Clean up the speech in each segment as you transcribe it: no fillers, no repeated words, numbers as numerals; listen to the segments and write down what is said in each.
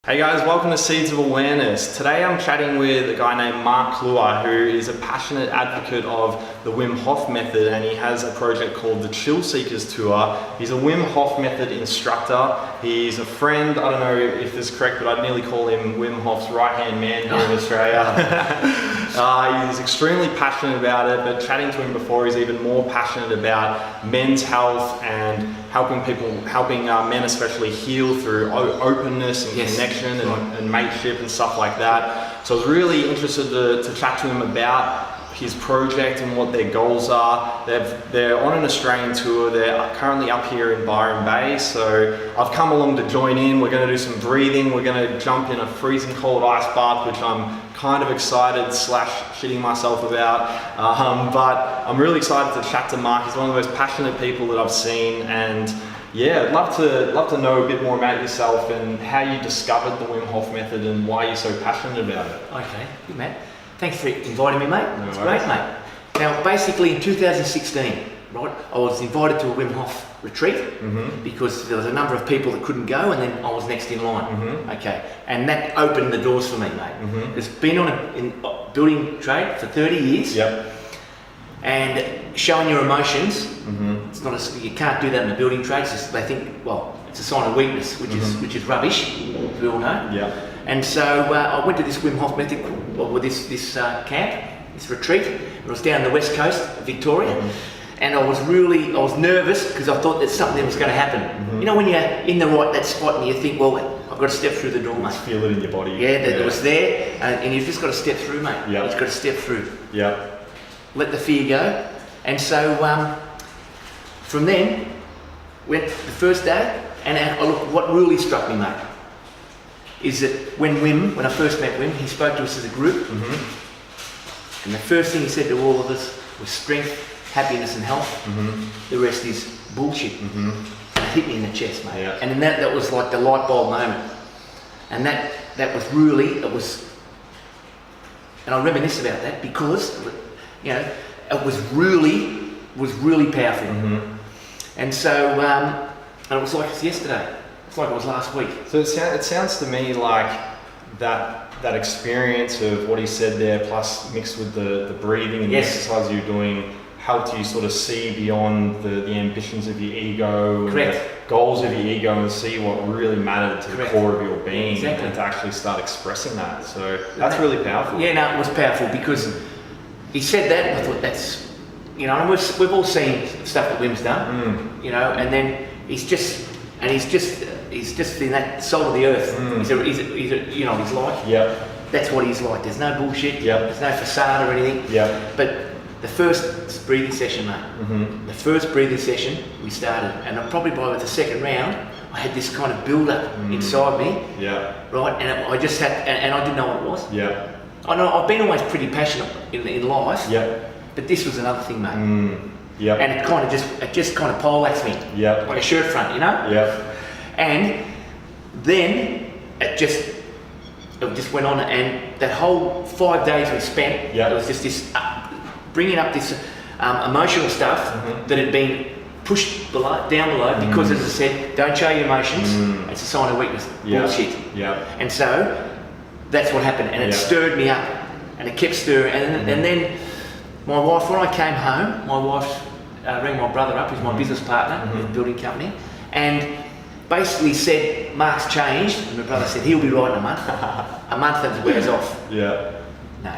Hey guys, welcome to Seeds of Awareness. Today I'm chatting with a guy named Mark Kluwer, who is a passionate advocate of the Wim Hoff Method, and he has a project called the Chillseekers Tour. He's a Wim Hoff Method instructor. He's a friend. I don't know if this is correct, but I'd nearly call him Wim Hof's right-hand man here in Australia. He's extremely passionate about it, but chatting to him before, he's even more passionate about men's health and helping men especially heal through openness and connection and mateship and stuff like that. So I was really interested to chat to him about his project and what their goals are. They're on an Australian tour. They're currently up here in Byron Bay, so I've come along to join in. We're going to do some breathing. We're going to jump in a freezing cold ice bath, which I'm kind of excited / shitting myself about, but I'm really excited to chat to Mark. He's one of the most passionate people that I've seen, and yeah, I'd love to know a bit more about yourself and how you discovered the Wim Hof Method and why you're so passionate about it. Okay, good man. Thanks for inviting me, mate. No it's worries. great, mate. Now, basically in 2016, right, I was invited to a Wim Hof retreat because there was a number of people that couldn't go, and then I was next in line. Okay, and that opened the doors for me, mate. It's been on in building trade for 30 years. Yep. And showing your emotions, it's not you can't do that in the building trade. They think, well, it's a sign of weakness, which is rubbish, we all know. Yeah. And so I went to this Wim Hof Method, with this camp, this retreat. It was down the west coast of Victoria, and I was nervous because I thought that something was going to happen. You know, when you're in that spot and you think, well, I've got to step through the door, mate. Just feel it in your body. Yeah, it was there, and you've just got to step through, mate. Yeah. You've got to step through. Yeah. Let the fear go. And so from then, went the first day, and look, what really struck me, mate, is that when I first met Wim, he spoke to us as a group, and the first thing he said to all of us was strength, happiness and health. The rest is bullshit. And it hit me in the chest, mate. Yeah. And then that was like the light bulb moment. And that was really, and I reminisce about that because, you know, it was really powerful. And so, and it was like it's yesterday. It's like it was last week. So it sounds to me like that experience of what he said there, plus mixed with the breathing and the exercise you're doing, helped you sort of see beyond the ambitions of your ego and the goals of your ego and see what really mattered to the core of your being, and to actually start expressing that. So that's really powerful. Yeah, no, it was powerful because he said that, and I thought that's, you know, and we've all seen stuff that Wim's done, you know, and then he's just in that soul of the earth. He's you know, he's like. Yeah. That's what he's like. There's no bullshit. Yeah. There's no facade or anything. Yeah. But the first breathing session, mate. The first breathing session we started, and probably by the second round, I had this kind of build-up inside me. Yeah. Right, and I just had, and I didn't know what it was. Yeah. I know I've been always pretty passionate in life. Yeah. But this was another thing, mate. Yeah. And it just kind of poleaxed me. Yeah. Like a shirt front, you know? Yeah. And then it just went on, and that whole 5 days we spent, it was just this bringing up this emotional stuff that had been pushed down below because, as I said, don't show your emotions. It's a sign of weakness. Bullshit. Yeah. And so that's what happened, and it stirred me up, and it kept stirring, and then my wife, when I came home, my wife rang my brother up, who's my business partner with the building company, and basically said, Mark's changed, and my brother said, he'll be right in a month. A month and it wears off. Yeah. No.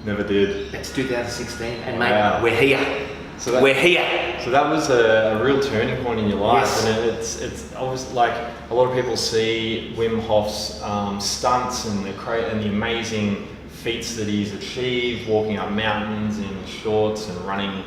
Never did. That's 2016, and mate, we're here. We're here. So that was a real turning point in your life, and it's obviously, like, a lot of people see Wim Hof's stunts and the amazing feats that he's achieved, walking up mountains in shorts and running,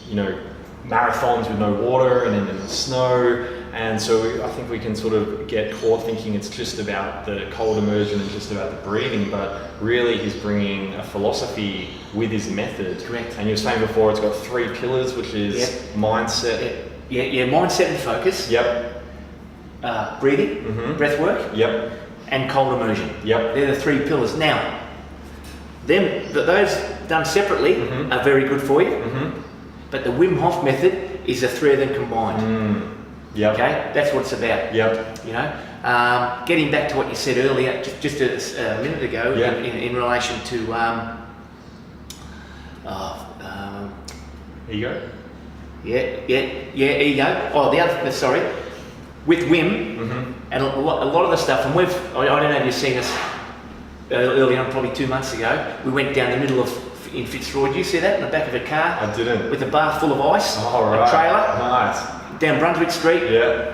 you know, marathons with no water and in the snow. And so I think we can sort of get caught thinking it's just about the cold immersion and just about the breathing, but really he's bringing a philosophy with his method. Correct. And you were saying before it's got 3 pillars, which is mindset. Yeah, mindset and focus. Yep. Breathing, breath work. Yep. And cold immersion. Yep. They're the 3 pillars. Now, those done separately are very good for you, but the Wim Hof Method is the 3 of them combined. Yep. Okay, that's what it's about. Yep. You know, getting back to what you said earlier, just a minute ago, Yeah. in relation to Ego? ego. Oh, the other, sorry, with Wim, and a lot of the stuff, and I don't know if you've seen us early on, probably 2 months ago, we went down the middle of, in Fitzroy, did you see that, in the back of a car? I didn't. With a bar full of ice, Oh, right. a trailer, Nice. down Brunswick Street, Yeah.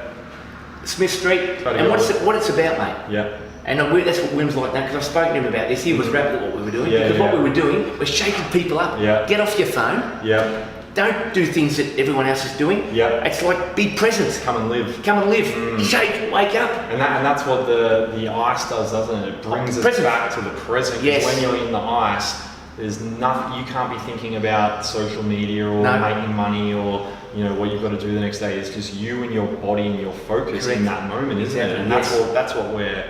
Smith Street, Totally and awesome. what it's about, mate. Yeah. And that's what Wim's like now, because I've spoken to him about this. He was rapid at what we were doing, Yeah, because yeah. what we were doing was shaking people up. Yeah. Get off your phone. Yeah. Don't do things that everyone else is doing. Yeah. It's like, be present. Come and live. Come and live. Shake, wake up. And that's what the ice does, doesn't it? It brings us Present. back to the present. 'Cause Yes. when you're in the ice, there's nothing, you can't be thinking about social media or No. making money or, you know, what you've got to do the next day. It's just you and your body and your focus Correct. in that moment, isn't it? Exactly, And yes. that's what we're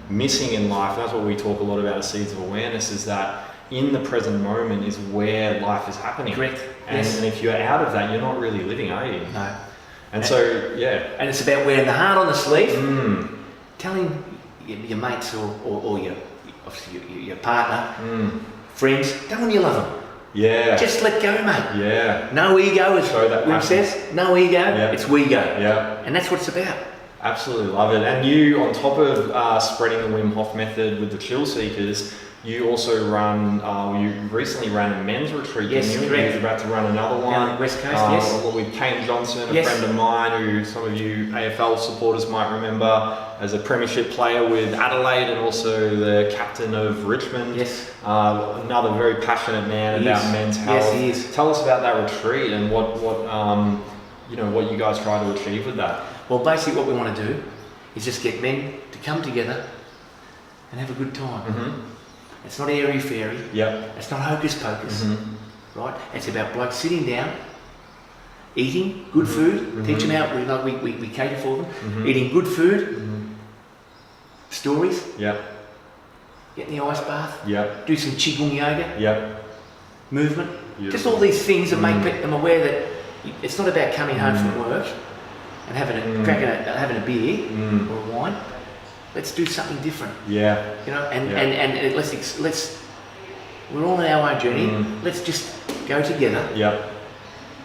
missing in life. That's what we talk a lot about at Seeds of Awareness, is that in the present moment is where life is happening. Correct. And, Yes. and if you're out of that, you're not really living, are you? No. And so, yeah. And it's about wearing the heart on the sleeve, Mm. telling your mates or your, obviously your partner, Mm. friends, tell them you love them. Yeah. Just let go, mate. Yeah. No ego, as Show that Wim passion. says. No ego, Yeah. it's we go. Yeah. And that's what it's about. Absolutely love it. And you, on top of spreading the Wim Hof method with the Chillseekers, you also run, you recently ran a men's retreat. Yes, didn't you? correct. You're about to run another one. Down the West Coast, yes. With Kane Johnson, a Yes. friend of mine who some of you AFL supporters might remember as a premiership player with Adelaide and also the captain of Richmond. Yes. Another very passionate man He about is. men's health. Yes, he is. Tell us about that retreat and what you guys try to achieve with that. Well, basically what we want to do is just get men to come together and have a good time. Mm-hmm. It's not airy-fairy. Yep. It's not hocus-pocus. Mm-hmm. Right? It's about blokes sitting down, eating good food, teach them how, we cater for them, eating good food, stories, Yep. get in the ice bath, Yep. do some Qigong yoga, Yep. movement. Beautiful. Just all these things that make them aware that it's not about coming home from work and having a beer or a wine. Let's do something different. Yeah. You know, and Yeah. let's we're all on our own journey. Let's just go together. Yep.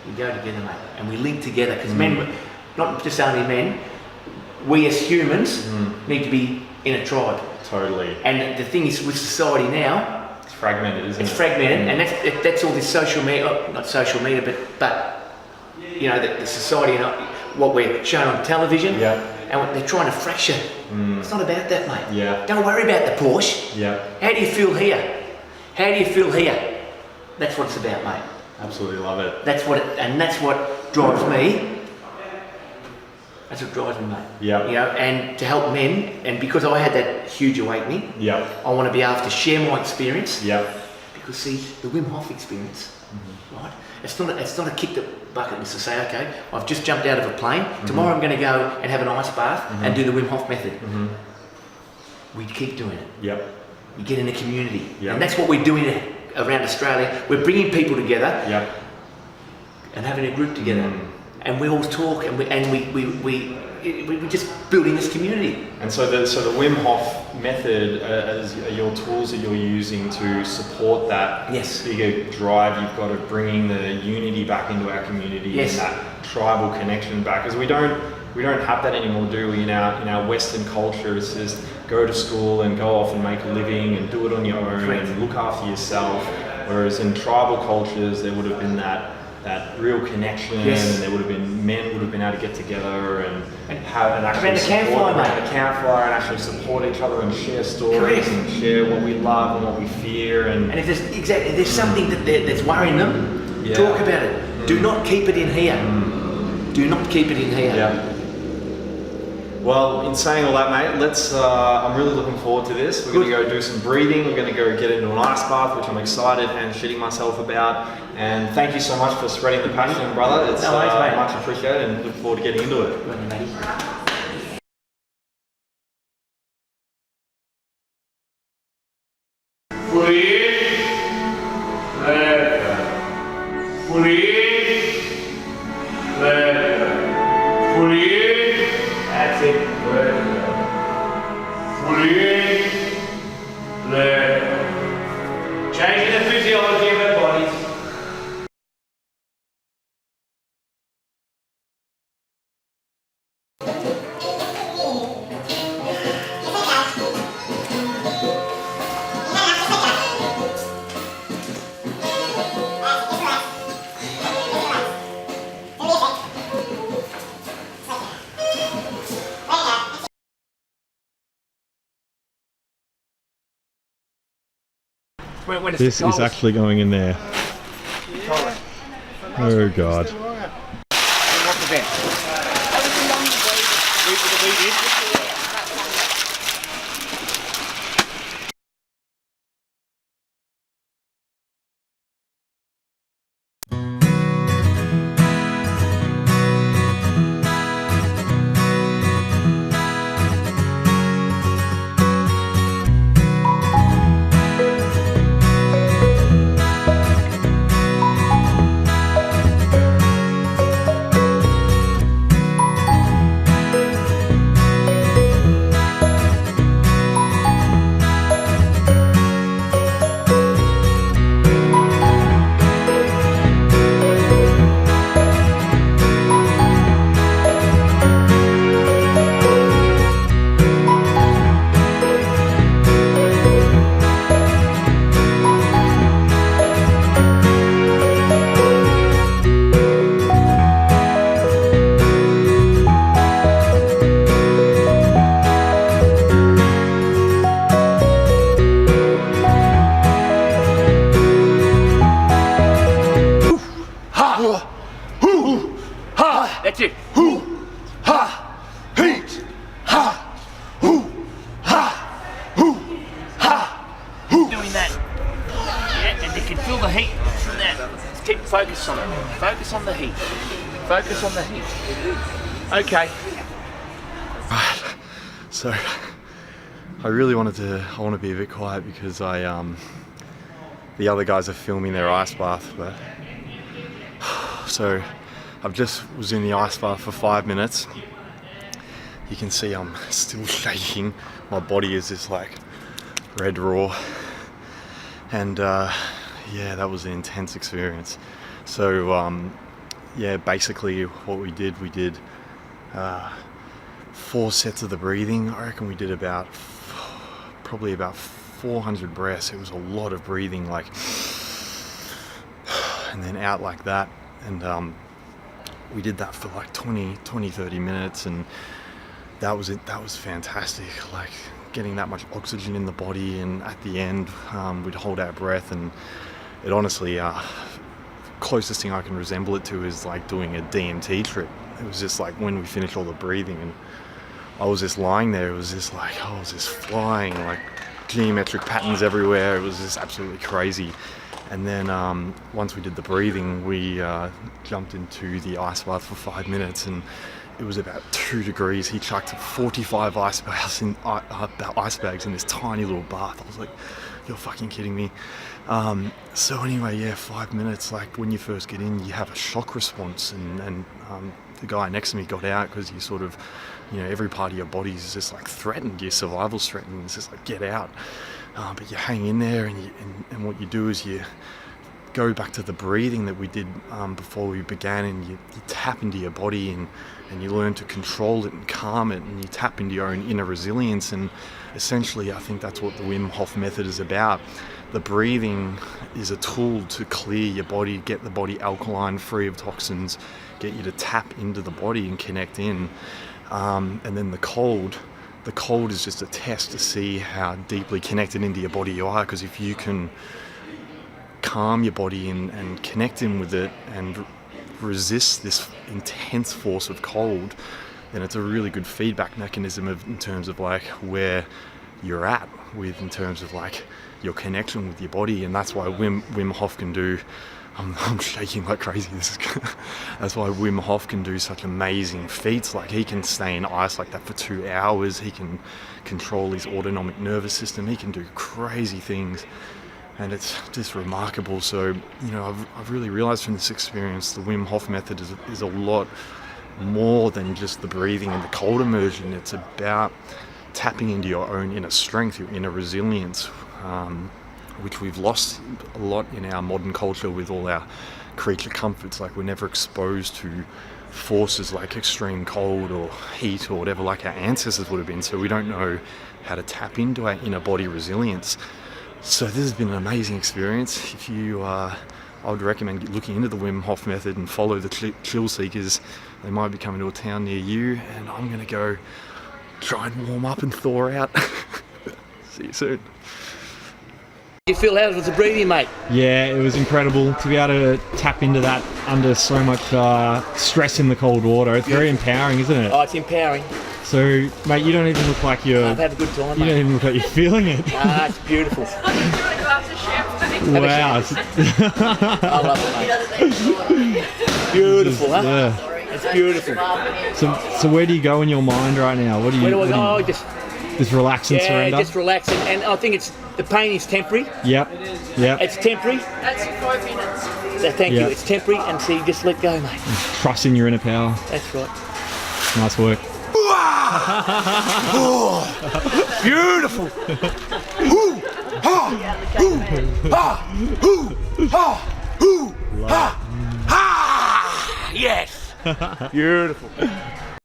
We go together, mate, and we link together, because men, not just only men, we as humans need to be in a tribe. Totally. And the thing is, with society now, It's fragmented, isn't it's it? fragmented, and that's all this social media, not social media, but you know, the society and what we're shown on television, Yeah. and what they're trying to fracture. It's not about that, mate. Yeah. Don't worry about the Porsche. Yeah. How do you feel here? How do you feel here? That's what it's about, mate. Absolutely love it. That's what drives me. That's what drives me, mate. Yeah. You know, and to help men, and because I had that huge awakening, Yep. I want to be able to share my experience. Yep. Because see, the Wim Hof experience, right? It's not a kick the bucket list to say, okay, I've just jumped out of a plane. Tomorrow I'm going to go and have an ice bath and do the Wim Hof method. We keep doing it. Yep. You get in a community, Yep. and that's what we're doing around Australia. We're bringing people together Yep. and having a group together, and we all talk, and we're just building this community. And so the Wim Hof method are your tools that you're using to support that Yes. bigger drive you've got of bringing the unity back into our community Yes. and that tribal connection back, because we don't have that anymore, do we? In our Western culture, it's just go to school and go off and make a living and do it on your own Correct. and look after yourself. Whereas in tribal cultures, there would have been that real connection, Yes. and men would have been able to get together and have and actually Around the campfire, support mate. around the campfire and actually support each other and share stories Correct. and share what we love and what we fear and And if there's something that's worrying them, Yeah. talk about it. Do not keep it in here. Do not keep it in here. yeah. Well, in saying all that, mate, I'm really looking forward to this. We're going to go do some breathing. We're going to go get into an ice bath, which I'm excited and shitting myself about. And thank you so much for spreading the passion, brother. It's No worries, mate. much appreciated, and look forward to getting into it. Good on you, matey. Breathe, let go. Breathe, let go. Breathe, when it's This the is coldest. actually going in there. Oh God. Not the vent. We did. That's it. Heat! Ha! Hoo! Ha! Hoo! Ha! Hoo! Doing that. Yeah, and you can feel the heat from that. Just keep focus on it. Focus on the heat. Focus on the heat. Okay. So I really want to be a bit quiet because the other guys are filming their ice bath, but so I've just was in the ice bath for 5 minutes. You can see I'm still shaking. My body is just like red raw, and yeah, that was an intense experience. So yeah, basically what we did 4 sets of the breathing. I reckon we did probably about 400 breaths. It was a lot of breathing, like, and then out like that. And we did that for like 30 minutes, and that was it. That was fantastic, like getting that much oxygen in the body. And at the end, we'd hold our breath, and it honestly, closest thing I can resemble it to is like doing a DMT trip. It was just like when we finished all the breathing and I was just lying there, it was just like, I was just flying, like geometric patterns everywhere. It was just absolutely crazy. And then once we did the breathing, we jumped into the ice bath for 5 minutes, and it was about 2 degrees. He chucked 45 ice bags in this tiny little bath. I was like, you're fucking kidding me. So anyway, yeah, 5 minutes. Like when you first get in, you have a shock response, and the guy next to me got out because you sort of, you know, every part of your body is just like threatened. Your survival's threatened. It's just like, get out. But you hang in there, and what you do is you go back to the breathing that we did before we began, and you tap into your body, and you learn to control it and calm it, and you tap into your own inner resilience. And essentially, I think that's what the Wim Hof Method is about. The breathing is a tool to clear your body, get the body alkaline, free of toxins, get you to tap into the body and connect in. And then the cold is just a test to see how deeply connected into your body you are, because if you can calm your body and connect in with it and resist this intense force of cold, then it's a really good feedback mechanism in terms of like where you're at in terms of like your connection with your body. And that's why Wim Hof can do, I'm shaking like crazy. That's why Wim Hof can do such amazing feats. Like he can stay in ice like that for 2 hours. He can control his autonomic nervous system. He can do crazy things, and it's just remarkable. So, you know, I've really realized from this experience, the Wim Hof Method is a lot more than just the breathing and the cold immersion. It's about tapping into your own inner strength, your inner resilience, which we've lost a lot in our modern culture with all our creature comforts. Like we're never exposed to forces like extreme cold or heat or whatever like our ancestors would have been, so we don't know how to tap into our inner body resilience. So this has been an amazing experience. If you I would recommend looking into the Wim Hof Method and follow the Chillseekers. They might be coming to a town near you, and I'm going to go try and warm up and thaw out. See you soon. You feel how was the breathing, mate? Yeah, it was incredible to be able to tap into that under so much stress in the cold water. It's very empowering, isn't it? Oh, it's empowering. So, mate, you don't even look like you're... I've had a good time, You mate. don't even look like you're feeling it. Ah, it's beautiful. Wow. I love it, mate. Beautiful, huh? Yeah. It's beautiful. So where do you go in your mind right now? What do you... Where do I what do go? you- Oh, just relax and surrender? just relax. And I think the pain is temporary. Yep. Yep. It's temporary. That's 5 minutes. Thank you. Yeah. It's temporary, and so you just let go, mate. Trust in your inner power. That's right. Nice work. Beautiful. Ooh, ha, ooh, ha, ooh, ha, ooh, ha, ha. Yes. Beautiful.